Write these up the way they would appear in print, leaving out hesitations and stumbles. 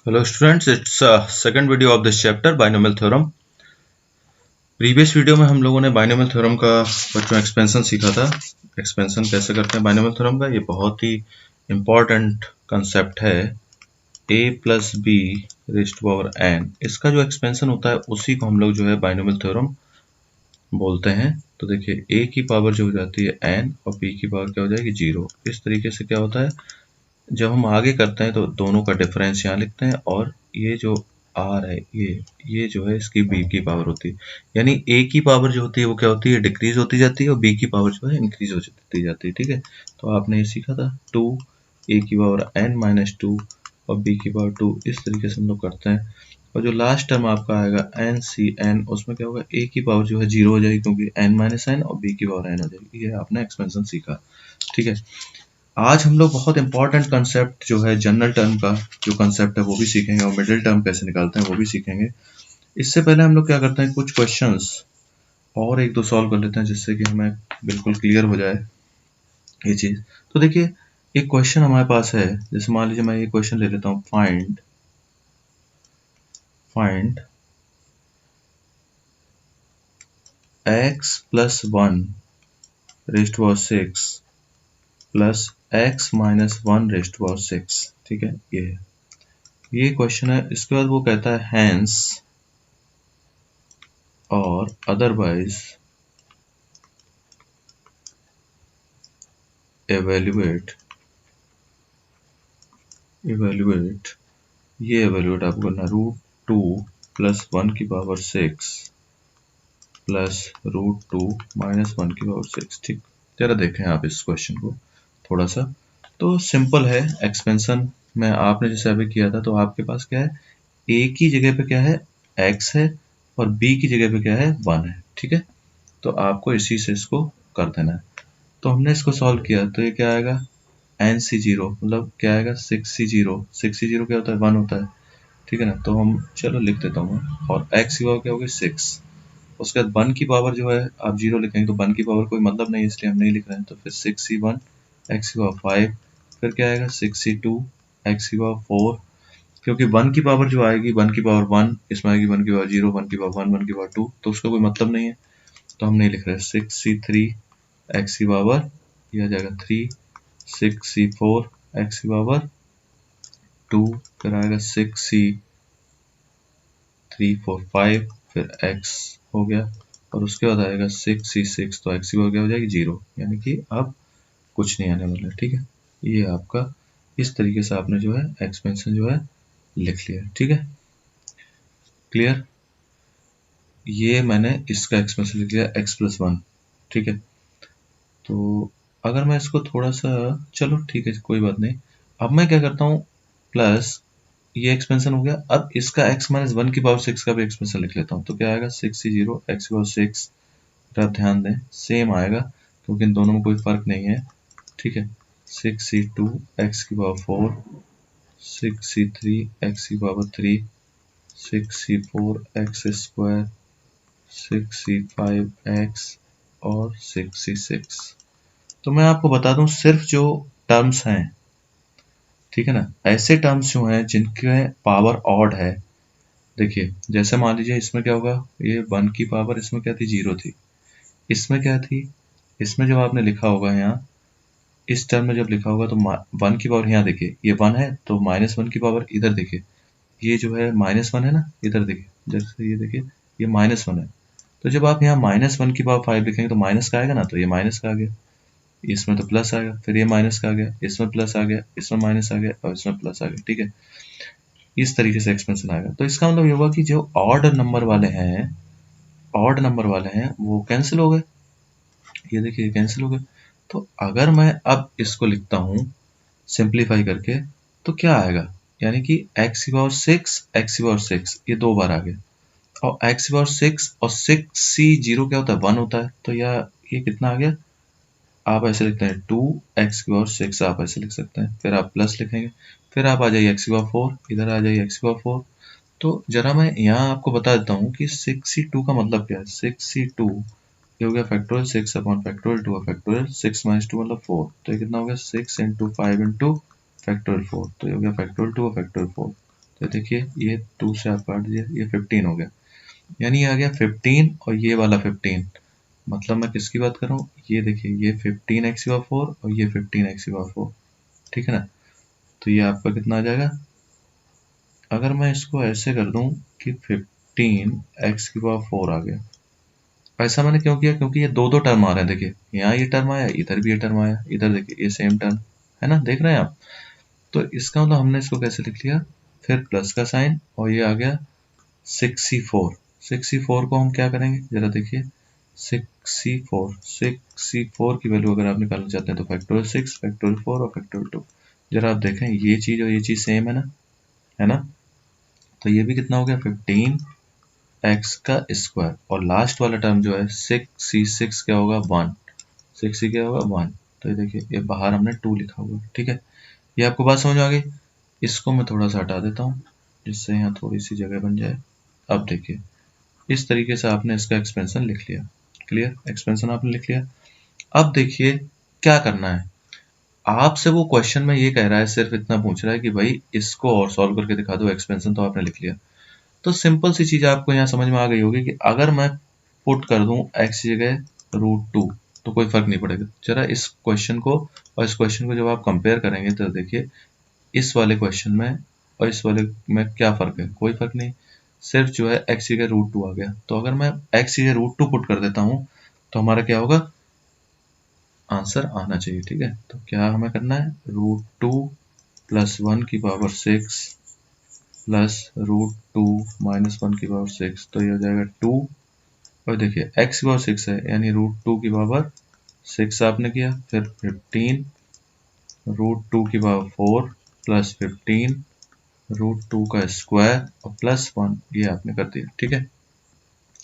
Hello students, it's second video of this chapter binomial theorem. Previous video में हम लोगों ने बाइनोमियल थ्योरम का बच्चों एक्सपेंशन सीखा था। एक्सपेंशन कैसे करते हैं बाइनोमियल थ्योरम का, ये बहुत ही इम्पॉर्टेंट कंसेप्ट है। a plus B raised to power n, इसका जो एक्सपेंशन होता है उसी को हम लोग जो है बाइनोमियल थ्योरम बोलते हैं। तो देखिए a की पावर जो हो जाती है n और b की पावर क्या हो जाएगी 0। इस तरीके से क्या होता है, जब हम आगे करते हैं तो दोनों का डिफरेंस यहाँ लिखते हैं और ये जो r है ये जो है इसकी b की पावर होती है। यानी a की पावर जो होती है वो क्या होती है, डिक्रीज होती जाती है और b की पावर जो है इंक्रीज होती जाती है। ठीक है, तो आपने ये सीखा था 2 a की पावर n माइनस 2 और b की पावर 2, इस तरीके से हम लोग करते हैं। और जो लास्ट टर्म आपका आएगा n c n, उसमें क्या होगा, a की पावर जो है 0 हो जाएगी क्योंकि n माइनस n और b की पावर n हो जाएगी। ये आपने एक्सपेंशन सीखा। ठीक है, आज हम लोग बहुत इंपॉर्टेंट कंसेप्ट जो है जनरल टर्म का जो कंसेप्ट है वो भी सीखेंगे और मिडिल टर्म कैसे निकालते हैं वो भी सीखेंगे। इससे पहले हम लोग क्या करते हैं, कुछ क्वेश्चंस और एक दो सॉल्व कर लेते हैं जिससे कि हमें बिल्कुल क्लियर हो जाए ये चीज। तो देखिए एक क्वेश्चन हमारे पास है, जैसे मान लीजिए मैं ये क्वेश्चन ले लेता हूँ, find x plus 1 raised to power 6 plus x minus 1 raised to power 6। ठीक है, ये क्वेश्चन है। इसके बाद वो कहता है हैंस और अदरवाइज एवेल्युएट ये एवेल्युएट आपको करना √2 प्लस 1 की पावर 6 प्लस √2 माइनस 1 की पावर 6। ठीक, जरा देखें आप इस क्वेश्चन को थोड़ा सा। तो सिंपल है एक्सपेंशन में, आपने जैसे अभी किया था तो आपके पास क्या है, a की जगह पे क्या है x है और b की जगह पे क्या है 1 है। ठीक है, तो आपको इसी से इसको कर देना है। तो हमने इसको सॉल्व किया तो ये क्या आएगा, nc0 मतलब क्या आएगा 6c0। 6c0 क्या होता है, 1 होता है। ठीक है ना, तो हम चलो लिख देता हूँ और x की पावर क्या होगी 6। उसके बाद 1 की पावर जो है आप 0 लिखेंगे तो 1 की पावर कोई मतलब नहीं, इसलिए हम नहीं लिख रहे हैं। तो फिर 6c1 x की पावर 5, फिर क्या आएगा 6c2 x की पावर 4, क्योंकि 1 की पावर जो आएगी 1 की पावर 1, इसमें आएगी 1 की पावर 0, 1 की पावर 1, 1 की पावर 2, तो उसका कोई मतलब नहीं है, तो हम नहीं लिख रहे। 6c3 x की पावर यह आ जाएगा 3, 6c4 x की पावर 2, फिर आएगा 6c3 4 5, फिर x हो गया और उसके बाद आएगा 6c6, तो x की पावर क्या हो जाएगी 0, यानी कि अब कुछ नहीं आने वाला है। ठीक है, ये आपका इस तरीके से आपने जो है एक्सपेंशन जो है लिख लिया। ठीक है, क्लियर। ये मैंने इसका एक्सपेंशन लिख लिया x प्लस 1। ठीक है, तो अगर मैं इसको थोड़ा सा, चलो ठीक है कोई बात नहीं, अब मैं क्या करता हूँ, प्लस ये एक्सपेंशन हो गया, अब इसका x माइनस 1 की पावर 6 का भी एक्सपेंशन लिख लेता हूँ। तो क्या आएगा 6c0 x की पावर 6, आप ध्यान दें सेम आएगा क्योंकि इन दोनों में कोई फर्क नहीं है। ठीक है, 6c2 x की पावर 4, 6c3 x की power 3, 6c4 x square, 6c5 x और 6c6। तो मैं आपको बता दूं सिर्फ जो टर्म्स हैं, ठीक है ना, ऐसे टर्म्स जो हैं जिनके पावर ऑड है, देखिए जैसे मान लीजिए इसमें क्या होगा, ये 1 की पावर इसमें क्या थी 0 थी, इसमें क्या थी, इसमें जब आपने लिखा होगा यहाँ इस टर्म में जब लिखा होगा तो 1 की पावर यहाँ देखिए ये 1 है तो -1 की पावर इधर देखिए ये जो है -1 है ना, इधर देखिए जैसे ये देखिए ये -1 है। तो जब आप यहाँ -1 की पावर 5 लिखेंगे तो माइनस का आएगा ना, तो ये माइनस का आ गया, इसमें तो प्लस आएगा, फिर ये माइनस का आ गया, इसमें प्लस आ गया, इसमें माइनस आ गया और इसमें प्लस आ गया। ठीक है, इस तरीके से एक्सपेंशन आएगा। तो इसका मतलब ये होगा कि जो ऑड नंबर वाले हैं वो कैंसिल हो गए, ये देखिए कैंसिल हो गए। तो अगर मैं अब इसको लिखता हूँ सिंप्लीफाई करके तो क्या आएगा, यानी कि x की पावर 6 x की पावर 6 ये 2 बार आ गया और x की पावर 6 और 6c0 क्या होता है 1 होता है, तो ये कितना आ गया, आप ऐसे लिखते हैं 2x की पावर 6, आप ऐसे लिख सकते हैं, फिर आप प्लस लिखेंगे, फिर आप आ जाइए x की पावर 4, इधर आ जाइए x की पावर 4। तो जरा मैं यहाँ आपको बता देता हूँ कि 6c2 का मतलब क्या है। 6c2 ये हो गया factorial 6 upon factorial 2 factorial 6 minus 2 मतलब 4, तो ये कितना हो गया 6 इंटू 5 इंटू फैक्टोरियल 4, तो ये हो गया फैक्टोरियल 2 और फैक्टोरियल 4। तो देखिए ये 2 से आप काट दिया, ये 15 हो गया, यानी ये आ गया 15 और ये वाला 15, मतलब मैं किसकी बात कर रहा हूँ, ये देखिए ये 15x⁴ और ये 15x⁴, ठीक है ना। तो ये आपका कितना आ जाएगा, अगर मैं इसको ऐसे कर दूं कि 15x⁴ आ गया, ऐसा मैंने क्यों किया, क्योंकि ये दो दो टर्म आ रहे हैं, देखिए यहाँ ये टर्म आया, इधर भी ये टर्म आया, इधर देखिए ये सेम टर्म है ना, देख रहे हैं आप। तो इसका मतलब हमने इसको कैसे लिख लिया, फिर प्लस का साइन और ये आ गया 64। 64 को हम क्या करेंगे जरा देखिए, 64 की वैल्यू अगर आप निकालना चाहते हैं तो फैक्टोरियल 6, फैक्टोरियल 4 और फैक्टोरियल 2। जरा आप देखें ये चीज और ये चीज सेम है ना। तो ये भी कितना हो गया 15x² और लास्ट वाला टर्म जो है 6 क्या होगा 1, 6 क्या होगा 1। तो ये देखिए ये बाहर हमने 2 लिखा हुआ है, ठीक है। ये आपको बात समझ आ गई। इसको मैं थोड़ा सा हटा देता हूँ जिससे यहाँ थोड़ी सी जगह बन जाए। अब देखिए इस तरीके से आपने इसका एक्सपेंशन लिख लिया, क्लियर, एक्सपेंशन आपने लिख लिया। अब देखिए क्या करना है आपसे, वो क्वेश्चन में ये कह रहा है, सिर्फ इतना पूछ रहा है कि भाई इसको और सॉल्व करके दिखा दो, एक्सपेंशन तो आपने लिख लिया। तो सिंपल सी चीज आपको यहाँ समझ में आ गई होगी कि अगर मैं पुट कर दूं x की जगह √2 तो कोई फर्क नहीं पड़ेगा। जरा इस क्वेश्चन को और इस क्वेश्चन को जब आप कंपेयर करेंगे तो देखिए इस वाले क्वेश्चन में और इस वाले में क्या फर्क है, कोई फर्क नहीं, सिर्फ जो है x की जगह √2 आ गया। तो अगर मैं x की जगह √2 पुट कर देता हूं तो हमारा क्या होगा, आंसर आना चाहिए, ठीक है। तो क्या हमें करना है, √2 + 1 की पावर 6 प्लस √2 - 1 की पावर 6, तो ये हो जाएगा 2। और देखिए x की पावर 6 है यानी √2 की पावर 6 आपने किया, फिर 15 √2 की पावर 4 प्लस 15 √2 का स्क्वायर और प्लस 1, ये आपने कर दिया, ठीक है।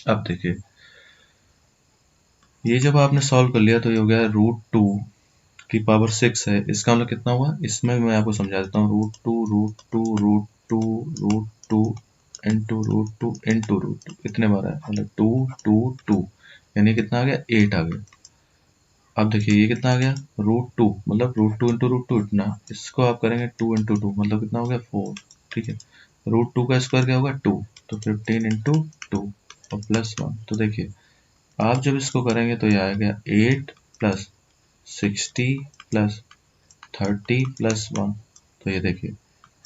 अब देखिए ये जब आपने सॉल्व कर लिया तो ये हो गया √2 की पावर 6 है, इसका मतलब कितना हुआ, इसमें मैं आपको समझा देता हूँ, √2 इंटू √2 इतने बार है, मतलब 2 यानी कितना आ गया 8 आ गया। अब देखिए ये कितना आ गया √2 मतलब √2 इंटू √2 इतना, इसको आप करेंगे 2 इंटू 2 मतलब कितना हो गया 4, ठीक है। √2 का स्क्वायर क्या होगा 2, तो 15 इंटू 2 और प्लस 1। तो देखिए आप जब इसको करेंगे तो ये आएगा 8 + 60 + 30 + 1, तो ये देखिए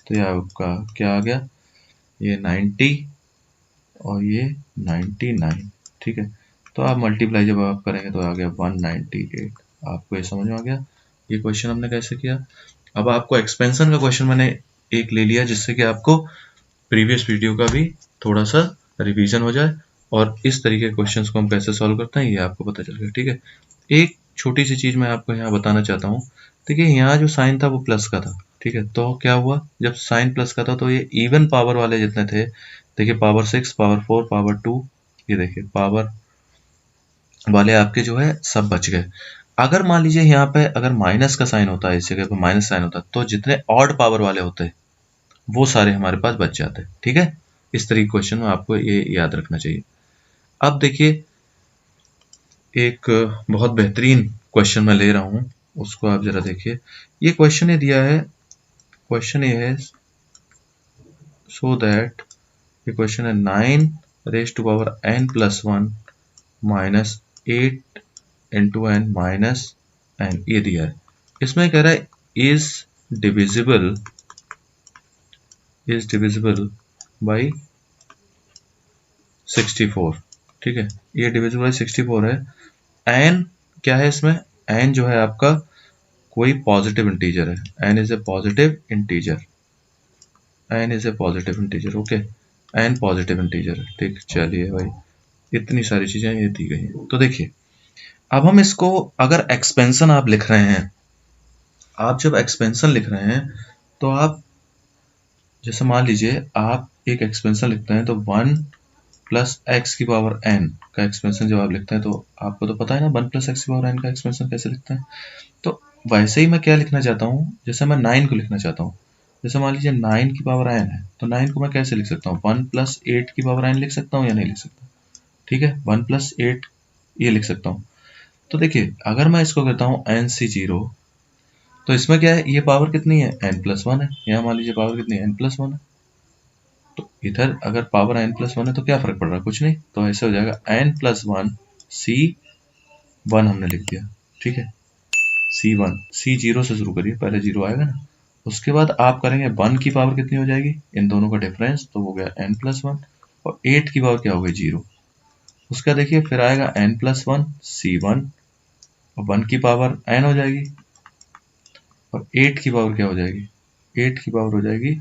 तो ये आपका क्या आ गया, ये 90 और ये 99, ठीक है। तो आप मल्टीप्लाई जब आप करेंगे तो आ गया 198। आपको ये समझ में आ गया ये क्वेश्चन हमने कैसे किया। अब आपको एक्सपेंशन का क्वेश्चन मैंने एक ले लिया जिससे कि आपको प्रीवियस वीडियो का भी थोड़ा सा रिवीजन हो जाए और इस तरीके के क्वेश्चंस को हम कैसे सॉल्व करते हैं ये आपको पता चल गया, ठीक है। एक छोटी सी चीज मैं आपको यहाँ बताना चाहता हूँ, देखिए यहाँ जो साइन था वो प्लस का था, ठीक है। तो क्या हुआ जब साइन प्लस का था तो ये इवन पावर वाले जितने थे, देखिए पावर 6, पावर 4, पावर 2, ये देखिए पावर वाले आपके जो है सब बच गए। अगर मान लीजिए यहाँ पे अगर माइनस का साइन होता है, इस जगह पे माइनस साइन होता तो जितने ऑड पावर वाले होते वो सारे हमारे पास बच जाते, ठीक है। इस तरीके क्वेश्चन में आपको ये याद रखना चाहिए। अब देखिए एक बहुत बेहतरीन क्वेश्चन मैं ले रहा हूं, उसको आप जरा देखिए। ये क्वेश्चन ये दिया है, क्वेश्चन ये है सो दैट, ये क्वेश्चन है 9⁻n+1 - 8 × n - n, ये दिया है। इसमें कह रहा है इज डिविजिबल बाई 64, ठीक है। ये डिविजिबल बाई 64 है। n क्या है इसमें, n जो है आपका कोई पॉजिटिव इंटीजर है, n is a positive integer, okay, n positive integer है, ठीक। चलिए भाई इतनी सारी चीजें ये दी गई हैं। तो देखिए अब हम इसको अगर एक्सपेंशन आप लिख रहे हैं, आप जब एक्सपेंशन लिख रहे हैं तो आप जैसे मान लीजिए आप एक एक्सपेंशन लिखते हैं तो 1 + x⁴n का एक्सपेंशन जब आप लिखते हैं तो आपको तो पता है ना 1 + x⁴n का एक्सपेंशन कैसे लिखते हैं। तो वैसे ही मैं क्या लिखना चाहता हूँ, जैसे मैं 9 को लिखना चाहता हूँ, जैसे मान लीजिए 9 की पावर n है तो 9 को मैं कैसे लिख सकता हूँ, 1 + 8 की पावर n लिख सकता हूँ या नहीं लिख सकता, ठीक है। 1 + 8 ये लिख सकता हूँ। तो देखिए अगर मैं इसको कहता हूँ nc0 तो इसमें क्या है, ये पावर कितनी है n+1 है, यहाँ मान लीजिए पावर कितनी है n+1 है, इधर अगर पावर n+1 है तो क्या फर्क पड़ रहा है, कुछ नहीं, तो ऐसे हो जाएगा n+1 C1 हमने लिख दिया, ठीक है। C1, C 0 से शुरू करिए, पहले 0 आएगा ना, उसके बाद आप करेंगे 1 की पावर कितनी हो जाएगी, इन दोनों का डिफरेंस, तो हो गया n+1, और 8 की पावर क्या हो गई 0, उसका देखिए फिर आएगा n+1 C1, और 1 की पावर n हो जाएगी, और 8 की पावर क्या हो जाएगी, 8 की पावर हो जाएगी,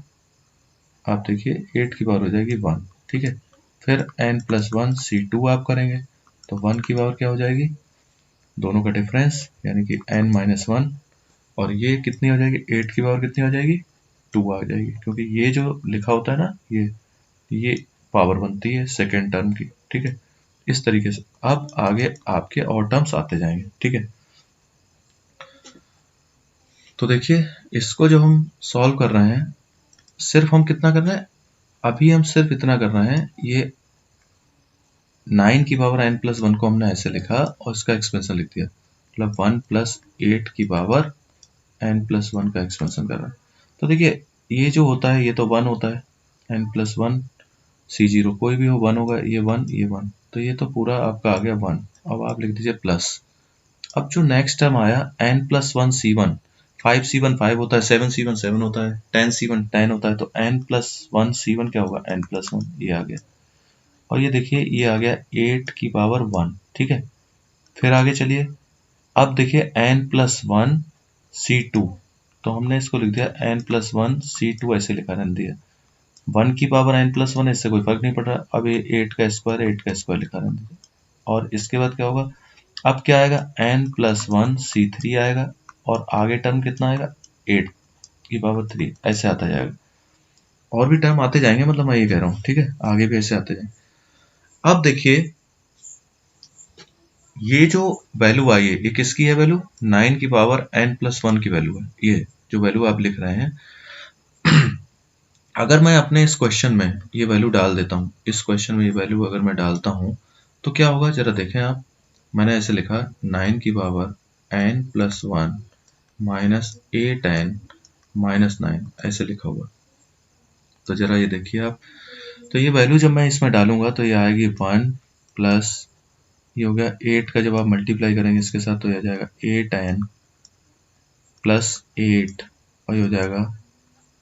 आप देखिए 8 की पावर हो जाएगी 1, ठीक है। फिर n+1 C2 आप करेंगे तो 1 की पावर क्या हो जाएगी, दोनों का डिफरेंस यानी कि n-1, और ये कितनी हो जाएगी, 8 की पावर कितनी हो जाएगी, 2 आ जाएगी, क्योंकि ये जो लिखा होता है ना, ये पावर बनती है सेकेंड टर्म की, ठीक है। इस तरीके से अब आगे आपके और टर्म्स आते जाएंगे, ठीक है। तो देखिए इसको जो हम सॉल्व कर रहे हैं, सिर्फ हम कितना कर रहे हैं, अभी हम सिर्फ इतना कर रहे हैं, ये 9 की पावर n+1 को हमने ऐसे लिखा और इसका एक्सपेंशन लिख दिया, मतलब 1 + 8 की पावर n+1 का एक्सपेंशन कर रहा है। तो देखिए ये जो होता है ये तो 1 होता है, n+1 C0 कोई भी हो 1 होगा, ये 1 ये 1, तो ये तो पूरा आपका आ गया 1। अब आप लिख दीजिए प्लस, अब जो नेक्स्ट टर्म आया n+1 C1, 5C1 5 होता है, 7C1 7 होता है, 10C1 10 होता है, तो n+1 C1 क्या होगा, n+1, ये आ गया, और ये देखिए ये आ गया 8 की पावर 1, ठीक है। फिर आगे चलिए, अब देखिए n+1 C2, तो हमने इसको लिख दिया n+1 C2, ऐसे लिखा रहने दिया, 1 की पावर n+1, इससे कोई फर्क नहीं पड़ रहा, अब ये 8 का स्क्वायर लिखा रहने दिया, और इसके बाद क्या होगा, अब क्या आएगा, n+1 C3 आएगा, और आगे टर्म कितना आएगा, 8 की पावर 3, ऐसे आता जाएगा, और भी टर्म आते जाएंगे, मतलब मैं ये कह रहा हूँ, ठीक है, आगे भी ऐसे आते जाएंगे। अब देखिए ये जो वैल्यू आई है ये किसकी है, वैल्यू 9 की पावर n+1 की वैल्यू है, ये जो वैल्यू आप लिख रहे हैं। अगर मैं अपने इस क्वेश्चन में ये वैल्यू डाल देता हूँ, इस क्वेश्चन में ये वैल्यू अगर मैं डालता हूँ तो क्या होगा, जरा देखें आप, मैंने ऐसे लिखा 9 की पावर n+1 -8n -9, ऐसे लिखा हुआ, तो जरा ये देखिए आप, तो ये वैल्यू जब मैं इसमें डालूंगा तो ये आएगी 1 प्लस, ये हो गया 8 का, जब आप मल्टीप्लाई करेंगे इसके साथ तो ये आ जाएगा 8n प्लस 8, और ये हो जाएगा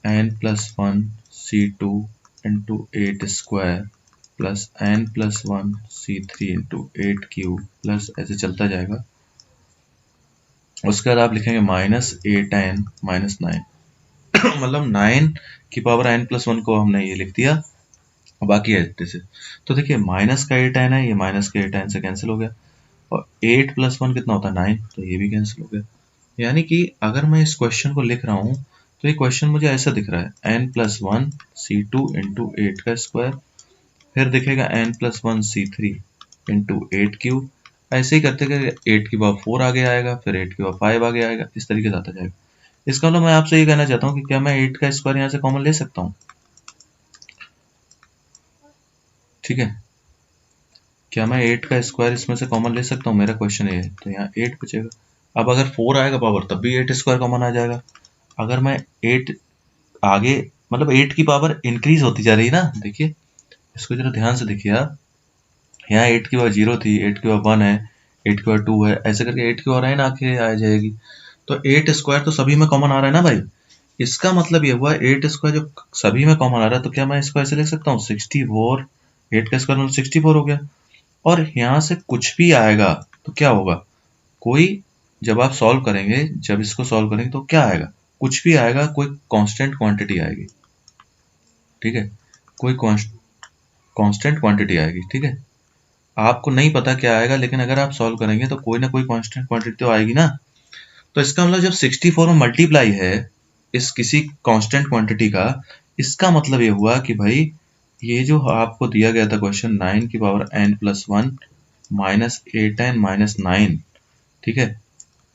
n+1 C2 into 8 square plus n+1 C3 into 8 cube, plus ऐसे चलता जाएगा, उसके बाद आप लिखेंगे -8n -9। मतलब 9 की पावर n+1 को हमने ये लिख दिया, बाकी है जैसे, तो देखिए माइनस का 8n है, ये माइनस के 8n से कैंसिल हो गया, और 8+1 कितना होता है 9, तो ये भी कैंसिल हो गया। यानी कि अगर मैं इस क्वेश्चन को लिख रहा हूँ तो ये क्वेश्चन मुझे ऐसा दिख रहा है, n+1 C2 इंटू 8 का स्क्वायर, फिर दिखेगा n+1 C3 इंटू 8 क्यूब, ऐसे ही करते करते 8 की पावर 4 आगे आएगा, फिर 8 की पावर 5 आगे आएगा, इस तरीके से आता जाएगा। इसका मतलब मैं आपसे ये कहना चाहता हूँ कि क्या मैं 8 का स्क्वायर यहाँ से कॉमन ले सकता हूँ, ठीक है, क्या मैं 8 का स्क्वायर इसमें से कॉमन ले सकता हूँ, मेरा क्वेश्चन ये है, तो यहाँ 8 बचेगा। अब अगर 4 आएगा पावर तब भी 8 स्क्वायर कॉमन आ जाएगा, अगर मैं 8 आगे, मतलब 8 की पावर इंक्रीज होती जा रही है ना, देखिए इसको जरा ध्यान से देखिए आप, यहाँ 8 की पावर 0 थी, 8 की पावर 1 है, 8 की पावर 2 है, ऐसे करके 8 की पावर n आके आ जाएगी, तो 8 स्क्वायर तो सभी में कॉमन आ रहा है ना भाई, इसका मतलब ये हुआ 8 स्क्वायर जो सभी में कॉमन आ रहा है, तो क्या मैं इसको ऐसे लिख सकता हूँ 64, 8 का स्क्वायर मतलब 64 हो गया, और यहाँ से कुछ भी आएगा तो क्या होगा, कोई, जब आप सॉल्व करेंगे, जब इसको सॉल्व करेंगे तो क्या आएगा, कुछ भी आएगा, कोई कांस्टेंट क्वांटिटी आएगी, ठीक है, कोई कांस्टेंट क्वांटिटी आएगी, ठीक है, आपको नहीं पता क्या आएगा, लेकिन अगर आप सॉल्व करेंगे तो कोई ना कोई कांस्टेंट क्वांटिटी तो आएगी ना। तो इसका मतलब जब 64 में मल्टीप्लाई है इस किसी कांस्टेंट क्वांटिटी का, इसका मतलब ये हुआ कि भाई ये जो आपको दिया गया था क्वेश्चन 9 की पावर n+1 -8n -9, ठीक है,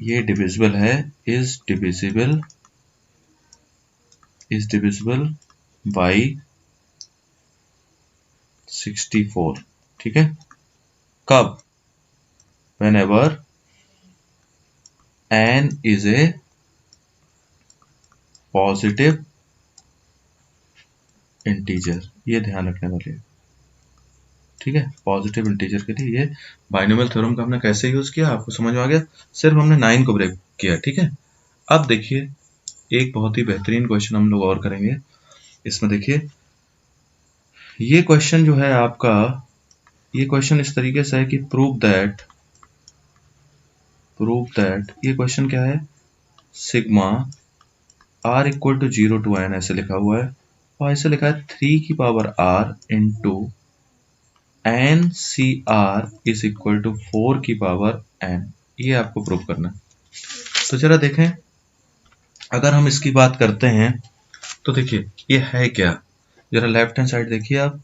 ये डिविजिबल है, इज डिविजिबल बाई 64, ठीक है, कब, whenever n is a positive integer, ये ध्यान रखने वाले, ठीक है। पॉजिटिव इंटीजर के लिए ये बाइनोमियल थ्योरम का हमने कैसे यूज किया आपको समझ में आ गया। सिर्फ हमने 9 को ब्रेक किया, ठीक है। अब देखिए एक बहुत ही बेहतरीन क्वेश्चन हम लोग और करेंगे। इसमें देखिए ये क्वेश्चन जो है आपका, ये क्वेश्चन इस तरीके से है कि प्रूव दैट, ये क्वेश्चन क्या है, sigma r equal to 0 to n ऐसे लिखा हुआ है, और ऐसे लिखा है 3 की power r into N C R is equal to 4 की पावर n। ये आपको प्रूव करना है। तो जरा देखें, अगर हम इसकी बात करते हैं तो देखिए ये है क्या, जरा लेफ्ट हैंड साइड देखिए आप।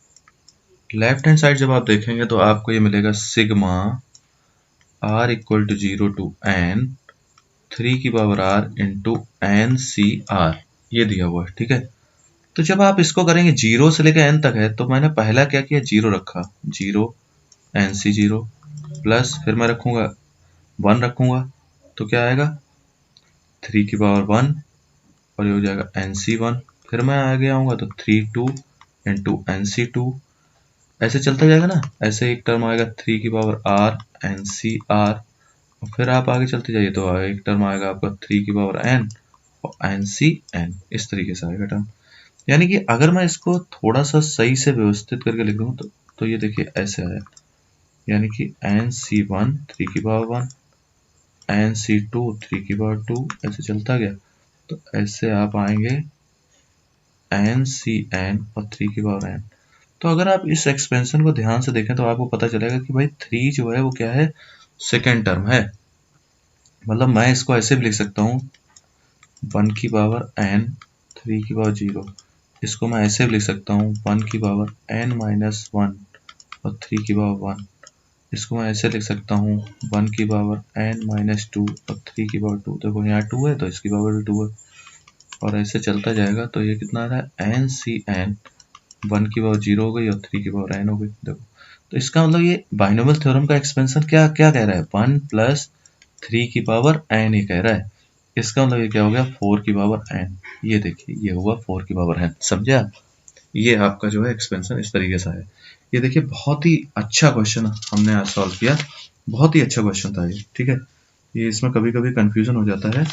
लेफ्ट हैंड साइड जब आप देखेंगे तो आपको ये मिलेगा sigma r equal to 0 to n 3 की पावर r इंटू एन सी आर, ये दिया हुआ है, ठीक है। तो जब आप इसको करेंगे 0 से लेकर n तक है, तो मैंने पहला क्या किया, 0 रखा, 0 एन सी 0 प्लस फिर मैं रखूंगा 1 रखूंगा, तो क्या आएगा 3 की पावर 1 और ये हो जाएगा एन सी 1। फिर मैं आगे आऊंगा तो 3 2 इंटू एन सी 2, ऐसे चलता जाएगा ना, ऐसे एक टर्म आएगा 3 की पावर r एन सी आर, और फिर आप आगे चलते जाइए तो एक टर्म आएगा आपका 3 की पावर n और एन सी एन, इस तरीके से आएगा टर्म। यानी कि अगर मैं इसको थोड़ा सा सही से व्यवस्थित करके लिख दूं तो ये देखिए ऐसे आया, यानी कि एन सी 1 3 की पावर 1 एन सी 2 3 की पावर 2, ऐसे चलता गया, तो ऐसे आप आएंगे एन सी एन और 3 की पावर n। तो अगर आप इस एक्सपेंशन को ध्यान से देखें तो आपको पता चलेगा कि भाई 3 जो है वो क्या है, सेकेंड टर्म है। मतलब मैं इसको ऐसे भी लिख सकता हूँ 1 की पावर n 3 की पावर 0, इसको मैं ऐसे भी लिख सकता हूँ 1 की पावर n माइनस 1 और 3 की पावर 1, इसको मैं ऐसे लिख सकता हूँ 1 की पावर n माइनस 2 और 3 की पावर 2। देखो यहाँ 2 है तो इसकी पावर भी 2 है, और ऐसे चलता जाएगा तो ये कितना आ रहा है एन सी एन, 1 की पावर 0 हो गई और 3 की पावर n हो गई। देखो तो इसका मतलब ये बाइनोमियल थ्योरम का एक्सपेंशन क्या क्या कह रहा है, 1 प्लस 3 की पावर n ही कह रहा है। इसका मतलब ये क्या हो गया 4 की पावर n, ये देखिए ये होगा 4 की पावर n, समझे आप। ये आपका जो है एक्सपेंशन इस तरीके से है। ये देखिए बहुत ही अच्छा क्वेश्चन हमने आज सॉल्व किया, बहुत ही अच्छा क्वेश्चन था ये, ठीक है। ये इसमें कभी कभी कंफ्यूजन हो जाता है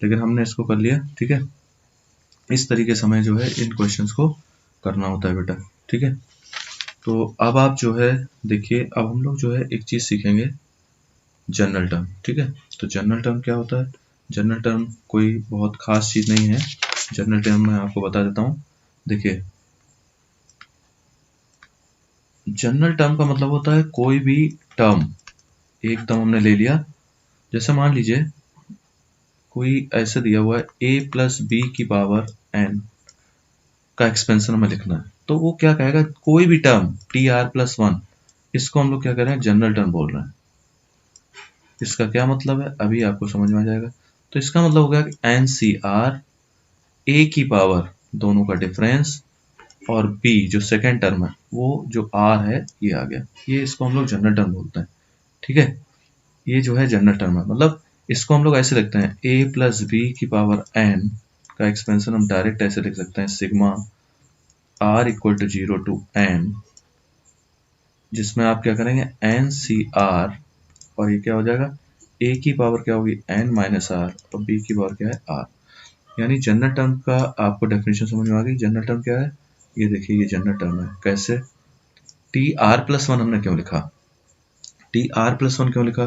लेकिन हमने इसको कर लिया, ठीक है। इस तरीके से हमें जो है इन क्वेश्चंस को करना होता है बेटा, ठीक है। तो अब आप जो है देखिए, अब हम लोग जो है एक चीज सीखेंगे, जनरल टर्म, ठीक है। तो जनरल टर्म क्या होता है, जनरल टर्म कोई बहुत खास चीज नहीं है। जनरल टर्म मैं आपको बता देता हूँ। देखिए जनरल टर्म का मतलब होता है कोई भी टर्म, एक टर्म हमने ले लिया, जैसे मान लीजिए कोई ऐसे दिया हुआ है a प्लस बी की पावर n का एक्सपेंशन हमें लिखना है, तो वो क्या कहेगा, कोई भी टर्म टी आर प्लस 1, इसको हम लोग क्या कर रहे हैं, जनरल टर्म बोल रहे हैं। इसका क्या मतलब है अभी आपको समझ में आ जाएगा। तो इसका मतलब हो गया कि एन सी आर, ए की पावर दोनों का डिफरेंस, और बी जो सेकेंड टर्म है वो जो आर है ये आ गया, ये इसको हम लोग जनरल टर्म बोलते हैं, ठीक है। ये जो है जनरल टर्म है, मतलब इसको हम लोग ऐसे लिखते हैं ए प्लस बी की पावर एन का एक्सपेंशन हम डायरेक्ट ऐसे लिख सकते हैं sigma r equal to 0 to n, जिसमें आप क्या करेंगे एन सी आर, और ये क्या हो जाएगा a की पावर क्या होगी n माइनस आर और b की पावर क्या है r। यानी जनरल टर्म का आपको डेफिनेशन समझ में आ गई। जनरल टर्म क्या है, ये देखिए ये जनरल टर्म है, कैसे, टी आर प्लस 1 हमने क्यों लिखा, टी आर प्लस 1 क्यों लिखा,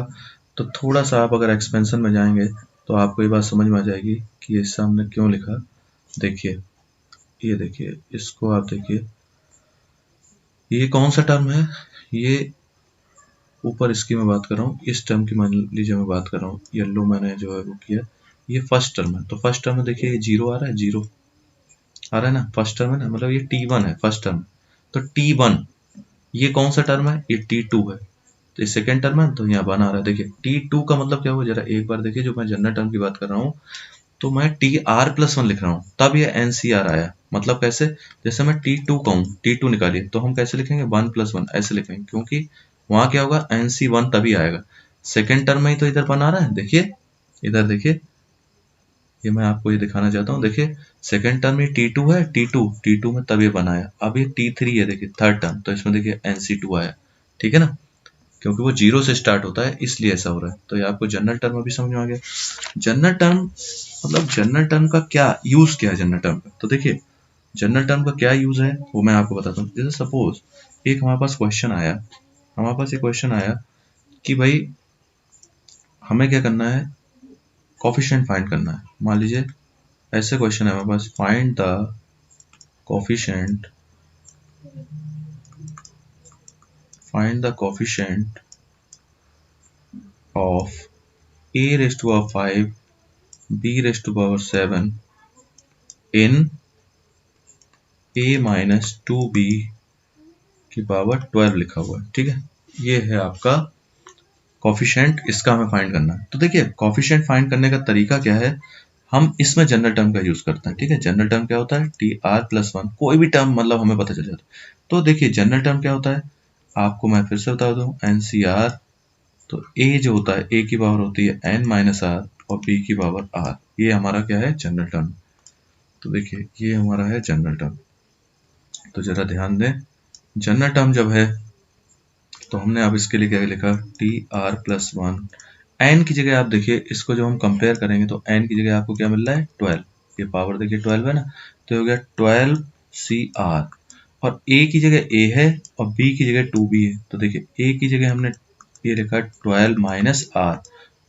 तो थोड़ा सा आप अगर एक्सपेंशन में जाएंगे तो आपको ये बात समझ में आ जाएगी कि ये हमने क्यों लिखा। देखिए ये देखिए, इसको आप देखिए, ये कौन सा टर्म है, ये ऊपर इसकी मैं बात कर रहा हूँ, इस टर्म की मान लीजिए मैं बात कर रहा हूँ, येलो मैंने जो है वो किया, ये फर्स्ट टर्म है, तो फर्स्ट टर्म में देखिए ये 0 आ रहा है, 0 आ रहा है ना, फर्स्ट टर्म है ना, मतलब ये T1 है फर्स्ट टर्म। तो T1 ये कौन सा टर्म है, ये T2 है, तो ये सेकेंड टर्म है, तो यहाँ 1 आ रहा है। देखिए T2 का मतलब क्या हुआ, जरा एक बार देखिए, जो मैं जनरल टर्म की बात कर रहा हूँ तो मैं TR प्लस 1 लिख रहा हूँ, तब ये NCR आया। मतलब कैसे, जैसे मैं T2 कहूँ, T2 निकालिए तो हम कैसे लिखेंगे 1 प्लस 1 ऐसे लिखेंगे, क्योंकि वहां क्या होगा NC1 तभी आएगा, सेकेंड टर्म में ही तो इधर 1 आ रहा है। देखिए इधर देखिए ये मैं आपको ये दिखाना चाहता हूँ। देखिए सेकंड टर्म में T2 है, T2 में तब ये बनाया। अब ये T3 है, देखिए थर्ड टर्म, तो इसमें देखिए NC2 आया, ठीक है ना, क्योंकि वो 0 से स्टार्ट होता है इसलिए ऐसा हो रहा है। तो ये आपको जनरल टर्म अभी समझ में आ गया। जनरल टर्म मतलब जनरल टर्म का क्या यूज, क्या है जनरल टर्म का। तो देखिए जनरल टर्म का क्या यूज है वो मैं आपको बताता हूँ। जैसे सपोज एक हमारे पास क्वेश्चन आया, हमारे पास एक क्वेश्चन आया कि भाई हमें क्या करना है, कोफिशिएंट फाइंड करना है। मान लीजिए ऐसे क्वेश्चन है हमारे पास, find the coefficient of a raised to power 5 b raised to power 7 in a minus 2b की पावर 12 लिखा हुआ है, ठीक है। ये है आपका कोफिशिएंट, इसका हमें फाइंड करना है। तो देखिए कोफिशिएंट फाइंड करने का तरीका क्या है, हम इसमें जनरल टर्म का यूज करते हैं, ठीक है। जनरल टर्म क्या होता है, TR+1, कोई भी टर्म मतलब हमें पता चल जाता है। तो देखिए जनरल टर्म क्या होता है, आपको मैं फिर से बता दूं, NCR, तो a जो होता है a की पावर होती है n-r और b की पावर r, ये हमारा क्या है, जनरल टर्म। तो देखिए ये हमारा है जनरल टर्म। तो जरा ध्यान दें, जनरल टर्म जब है तो हमने अब इसके लिए क्या लिखा, TR+1, n की जगह आप देखिए इसको जब हम कंपेयर करेंगे तो n की जगह आपको क्या मिल रहा है, 12, ये पावर देखिए 12 है ना, तो हो गया 12CR, और a की जगह a है और b की जगह 2b है। तो देखिए a की जगह हमने ये लिखा 12-r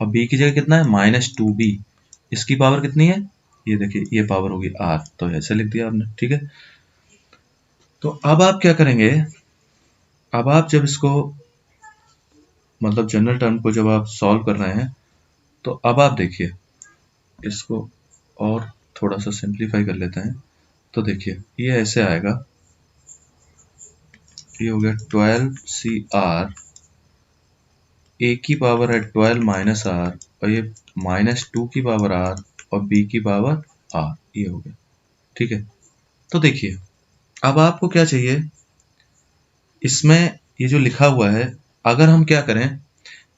और b की जगह कितना है, -2b, इसकी पावर कितनी है, ये देखिए ये पावर होगी r, तो ऐसे लिख दिया आपने, ठीक है। तो अब आप क्या करेंगे, अब आप जब इसको मतलब जनरल टर्म को जब आप सॉल्व कर रहे हैं तो अब आप देखिए इसको और थोड़ा सा सिंप्लीफाई कर लेते हैं। तो देखिए ये ऐसे आएगा, ये हो गया 12CR, a की पावर है 12-r और ये -2 की पावर r और b की पावर r, ये हो गया, ठीक है। तो देखिए अब आपको क्या चाहिए, इसमें ये जो लिखा हुआ है, अगर हम क्या करें,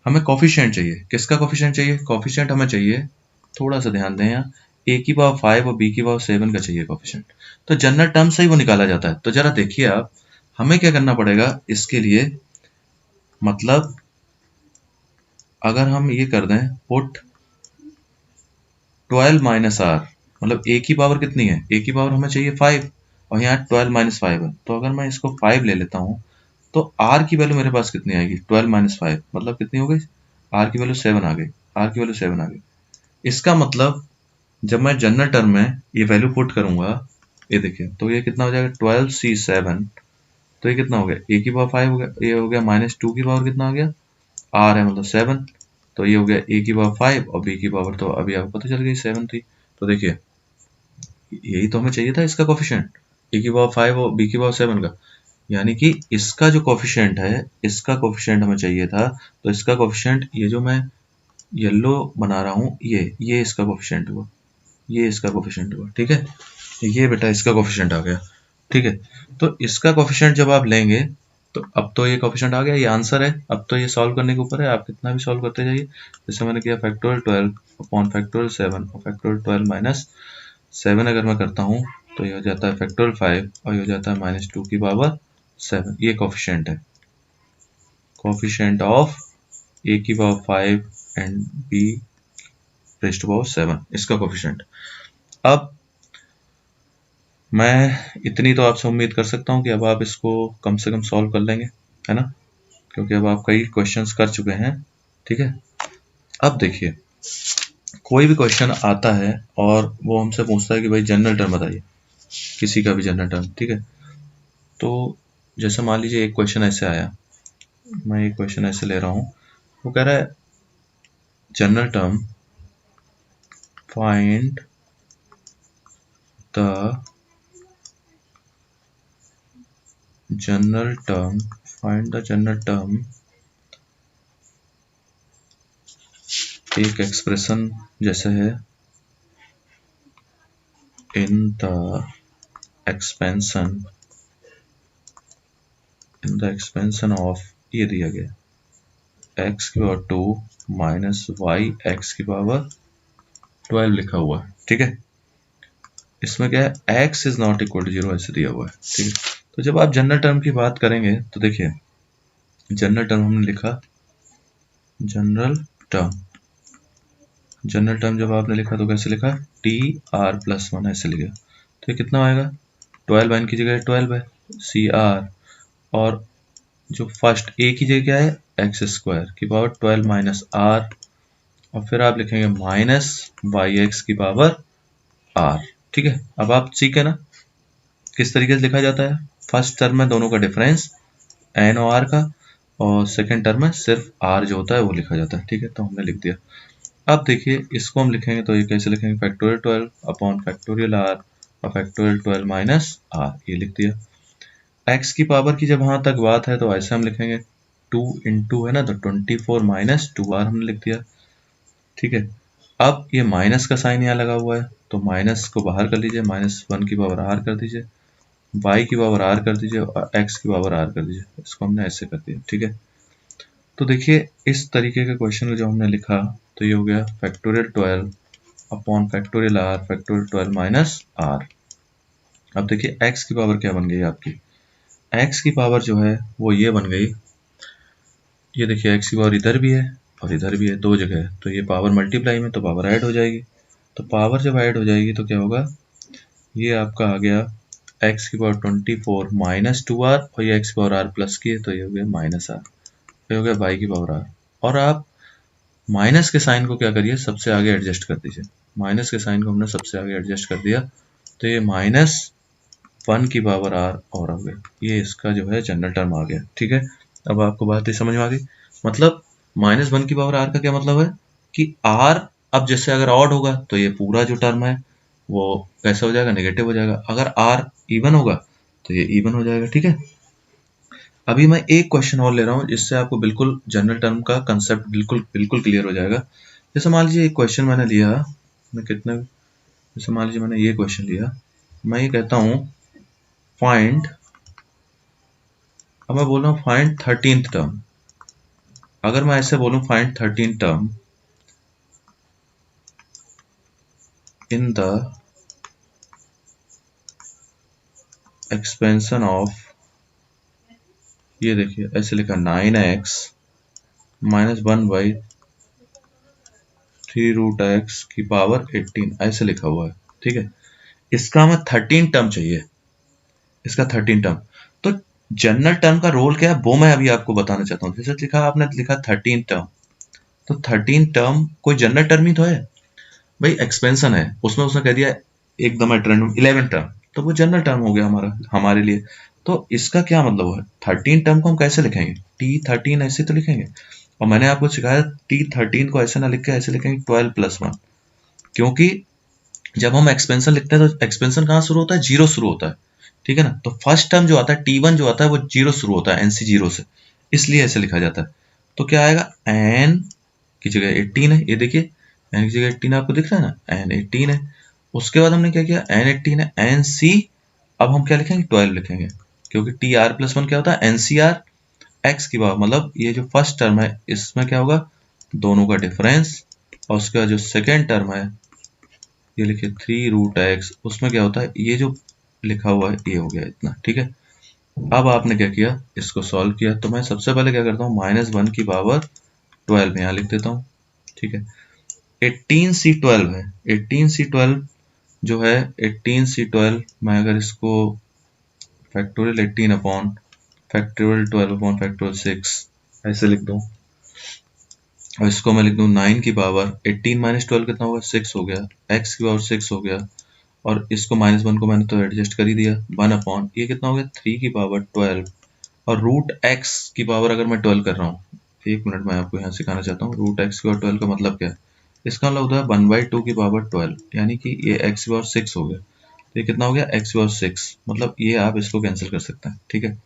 हमें कोफिशिएंट चाहिए। किसका कोफिशिएंट चाहिए, कोफिशिएंट हमें चाहिए, थोड़ा सा ध्यान दें यहाँ, a की पावर 5 और b की पावर 7 का चाहिए कोफिशिएंट। तो जनरल टर्म से ही वो निकाला जाता है। तो जरा देखिए आप, हमें क्या करना पड़ेगा इसके लिए, मतलब अगर हम ये कर दें पुट 12-r, मतलब a की पावर कितनी है, a की पावर हमें चाहिए 5 और यहाँ 12-5 है। तो अगर मैं इसको 5 ले लेता हूँ तो r की वैल्यू मेरे पास कितनी आएगी, 12-5 मतलब कितनी हो गई, r की वैल्यू 7 आ गई, r की वैल्यू 7 आ गई। इसका मतलब जब मैं जनरल टर्म में ये वैल्यू पुट करूंगा, ये देखिए तो ये कितना हो जाएगा 12C7, तो ये कितना हो गया, a की पावर 5 हो गया, ये हो गया -2 की पावर कितना आ गया, r है मतलब 7, तो ये हो गया a की पावर 5 और b की पावर तो अभी आपको पता चल गई 7 थी। तो देखिए यही तो हमें चाहिए था इसका कोफिशिएंट, a की पावर 5 और b की पावर 7 का, यानी कि इसका जो कोफिशिएंट है, इसका कोफिशिएंट हमें चाहिए था। तो इसका कोफिशिएंट, ये जो मैं येलो बना रहा हूँ, ये इसका कोफिशिएंट हुआ, ये इसका कोफिशिएंट हुआ, ठीक है। ये बेटा इसका कोफिशिएंट आ गया, ठीक है। तो इसका कोफिशिएंट जब आप लेंगे तो अब तो ये कोफिशिएंट आ गया, ये आंसर है। अब तो ये सॉल्व करने के ऊपर है, आप कितना भी सॉल्व करते जाइए। जैसे मैंने किया फैक्टोरियल 12 अपॉन फैक्टोरियल 7 और फैक्टोरियल 12-7 अगर मैं करता हूँ तो ये हो जाता है फैक्टोरियल 5 और ये हो जाता है -2 की पावर 7। ये कोफिशिएंट है, कोफिशिएंट ऑफ a की power 5 and b raised to power 7, इसका कोफिशिएंट। अब मैं इतनी तो आपसे उम्मीद कर सकता हूँ कि अब आप इसको कम से कम सॉल्व कर लेंगे, है ना, क्योंकि अब आप कई क्वेश्चंस कर चुके हैं, ठीक है। अब देखिए कोई भी क्वेश्चन आता है और वो हमसे पूछता है कि भाई जनरल टर्म बताइए, किसी का भी जनरल टर्म, ठीक है। तो जैसे मान लीजिए एक क्वेश्चन ऐसे आया, मैं एक क्वेश्चन ऐसे ले रहा हूँ, वो कह रहा है general term find the general term, एक एक्सप्रेशन जैसे है इन द एक्सपेंशन ऑफ, ये दिया गया x की पावर 2 माइनस y x की पावर 12 लिखा हुआ है, ठीक है। इसमें क्या है, x is not equal to 0 ऐसे दिया हुआ है, ठीक है। तो जब आप जनरल टर्म की बात करेंगे तो देखिए जनरल टर्म हमने लिखा, जनरल टर्म, जनरल टर्म जब आपने लिखा तो कैसे लिखा, टी आर प्लस 1 ऐसे लिखा। तो ये कितना आएगा, 12 n की जगह 12 है सी आर, और जो फर्स्ट ए की जगह क्या है, एक्स स्क्वायर की पावर 12 माइनस आर, और फिर आप लिखेंगे माइनस वाई एक्स की पावर आर, ठीक है। अब आप सीखे ना किस तरीके से लिखा जाता है। फर्स्ट टर्म में दोनों का डिफरेंस एन और आर का, और सेकंड टर्म में सिर्फ आर जो होता है वो लिखा जाता है, ठीक है। तो हमने लिख दिया। अब देखिए इसको हम लिखेंगे तो ये कैसे लिखेंगे, फैक्टोरियल 12 अपॉन फैक्टोरियल आर और फैक्टोरियल 12 माइनस आर, ये लिख दिया। एक्स की पावर की जब वहां तक बात है तो ऐसे हम लिखेंगे 2 इंटू है ना, तो 24 माइनस 2r हमने लिख दिया, ठीक है। अब ये माइनस का साइन यहाँ लगा हुआ है तो माइनस को बाहर कर लीजिए, माइनस 1 की पावर आर कर दीजिए, y की पावर आर कर दीजिए और x की पावर आर कर दीजिए। इसको हमने ऐसे कर दिया, ठीक है। तो देखिए इस तरीके के क्वेश्चन को जो हमने लिखा तो ये हो गया factorial 12 upon factorial r factorial 12 minus r. अब देखिए x की पावर क्या बन गई आपकी, x की पावर जो है वो ये बन गई, ये देखिए x की पावर इधर भी है और इधर भी है, दो जगह है, तो ये पावर मल्टीप्लाई में तो पावर ऐड हो जाएगी। तो पावर जब ऐड हो जाएगी तो क्या होगा, ये आपका आ गया x की पावर 24 माइनस 2r, और ये x की पावर r प्लस की है तो ये हो गया माइनस r, ये हो गया y की पावर r। और आप माइनस के साइन को क्या करिए, सबसे आगे एडजस्ट कर दीजिए, माइनस के साइन को हमने सबसे आगे एडजस्ट कर दिया तो ये माइनस 1 की पावर r और हो गया, ये इसका जो है जनरल टर्म आ गया, ठीक है। अब आपको बात ही समझ में आ गई, मतलब माइनस 1 की पावर r का क्या मतलब है कि r अब जैसे अगर ऑड होगा तो ये पूरा जो टर्म है वो कैसा हो जाएगा, नेगेटिव हो जाएगा, अगर r इवन होगा तो ये इवन हो जाएगा, ठीक है। अभी मैं एक क्वेश्चन और ले रहा हूँ जिससे आपको बिल्कुल जनरल टर्म का कंसेप्ट बिल्कुल बिल्कुल क्लियर हो जाएगा। जैसे मान लीजिए एक क्वेश्चन मैंने लिया, मैं कितने, जैसे मान लीजिए मैंने ये क्वेश्चन लिया, मैं ये कहता हूँ फाइंड, अब मैं बोल रहा हूँ फाइंड 13th टर्म। अगर मैं ऐसे बोलूँ find 13th term in the expansion of, ये देखिए ऐसे लिखा 9x माइनस 1/3 रूट एक्स की पावर 18 ऐसे लिखा हुआ है, ठीक है। इसका हमें 13 टर्म चाहिए, इसका 13 टर्म। तो जनरल टर्म का रोल क्या है वो मैं अभी आपको बताना चाहता हूँ। जैसे लिखा आपने लिखा 13 टर्म, तो 13 टर्म कोई जनरल टर्म ही तो है भाई, एक्सपेंशन है उसमें, उसने कह दिया एकदम एट रैंडम 11 टर्म, तो वो जनरल टर्म हो गया हमारे लिए। तो इसका क्या मतलब है, 13 टर्म को हम कैसे लिखेंगे, T13 ऐसे तो लिखेंगे, और मैंने आपको सिखाया T13 को ऐसे ना लिख के ऐसे लिखेंगे 12 प्लस 1, क्योंकि जब हम एक्सपेंशन लिखते हैं तो एक्सपेंशन कहाँ शुरू होता है, जीरो शुरू होता है, ठीक है ना। तो फर्स्ट टर्म जो आता है T1 जो आता है वो जीरो शुरू होता है, NC जीरो से, इसलिए ऐसे लिखा जाता है। तो क्या आएगा, n की जगह 18 है, ये देखिए n की जगह 18 आपको दिख रहा है ना, n 18 है। उसके बाद हमने क्या किया, n 18 है, NC, अब हम क्या लिखेंगे 12 लिखेंगे, क्योंकि TR प्लस 1 क्या होता है, NCR x की पावर, मतलब ये जो फर्स्ट टर्म है इसमें क्या होगा, दोनों का डिफरेंस, और उसके बाद जो सेकेंड टर्म है ये लिखिए 3 रूट एक्स, उसमें क्या होता है, ये जो लिखा हुआ है ये हो गया इतना, ठीक है। अब आपने क्या किया, इसको सॉल्व किया, तो मैं सबसे पहले क्या करता हूँ, -1 की पावर 12 यहाँ लिख देता हूँ, ठीक है। 18C12 है, 18C12 जो है 18C12, मैं अगर इसको factorial 18 upon factorial 12 upon factorial 6 ऐसे लिख दूँ, और इसको मैं लिख दूँ 9 की पावर 18 माइनस 12 कितना होगा, 6 हो गया, x की पावर 6 हो गया, और इसको -1 को मैंने तो एडजस्ट कर ही दिया, 1 अपॉन ये कितना हो गया 3 की पावर 12, और रूट x की पावर अगर मैं 12 कर रहा हूँ, एक मिनट मैं आपको यहाँ सिखाना चाहता हूँ, रूट x की पावर 12 का मतलब क्या है, इसका मतलब होता है 1/2 की पावर 12, यानी कि ये x की पावर 6 हो गया, तो ये कितना हो गया x की पावर 6, मतलब ये आप इसको कैंसिल कर सकते हैं, ठीक है।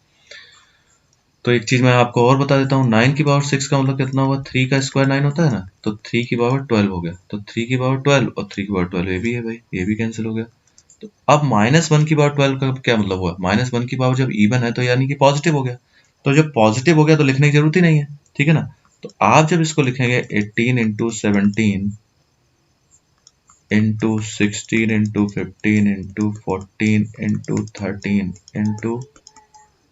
तो एक चीज मैं आपको और बता देता हूँ, 9 की पावर 6 का मतलब कितना हुआ, 3 का स्क्वायर 9 होता है ना, तो 3 की पावर 12 हो गया, तो 3 की पावर 12 और 3 की पावर 12 ये भी है भाई, ये भी कैंसिल हो गया। तो अब -1 की पावर 12 का क्या मतलब हुआ, -1 की पावर जब इवन है तो यानी कि पॉजिटिव हो गया, तो जब पॉजिटिव हो गया तो लिखने की जरूरत ही नहीं है, ठीक है ना। तो आप जब इसको लिखेंगे 18 into 17 into 16 into 15 into 14 into 13 into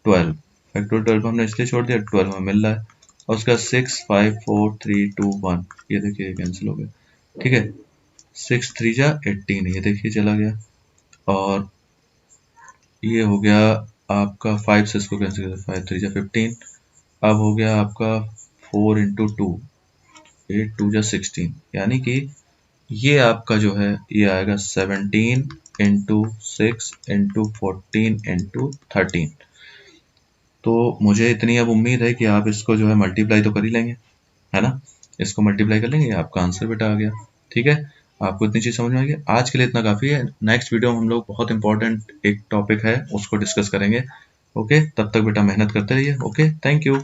12। Factorial 12 हमने इसलिए छोड़ दिया, 12 हमें मिल रहा है। और उसका 6 5 4 3 2 1, ये देखिए कैंसिल हो गया, ठीक है। 6 3 जा 18, ये देखिए चला गया। और ये हो गया आपका 5 से इसको कैंसिल कर, 5 3 जा 15। अब हो गया आपका 4 इंटू 2, 8 2 जा 16, यानी कि ये आपका जो है ये आएगा 17 इंटू 6 इंटू 14 इंटू 13। तो मुझे इतनी अब उम्मीद है कि आप इसको जो है मल्टीप्लाई तो कर ही लेंगे, है ना। इसको मल्टीप्लाई कर लेंगे, आपका आंसर बेटा आ गया, ठीक है। आपको इतनी चीज समझ में आ गई। आज के लिए इतना काफी है। नेक्स्ट वीडियो में हम लोग बहुत इंपॉर्टेंट एक टॉपिक है उसको डिस्कस करेंगे। ओके, तब तक बेटा मेहनत करते रहिए। Okay, thank you.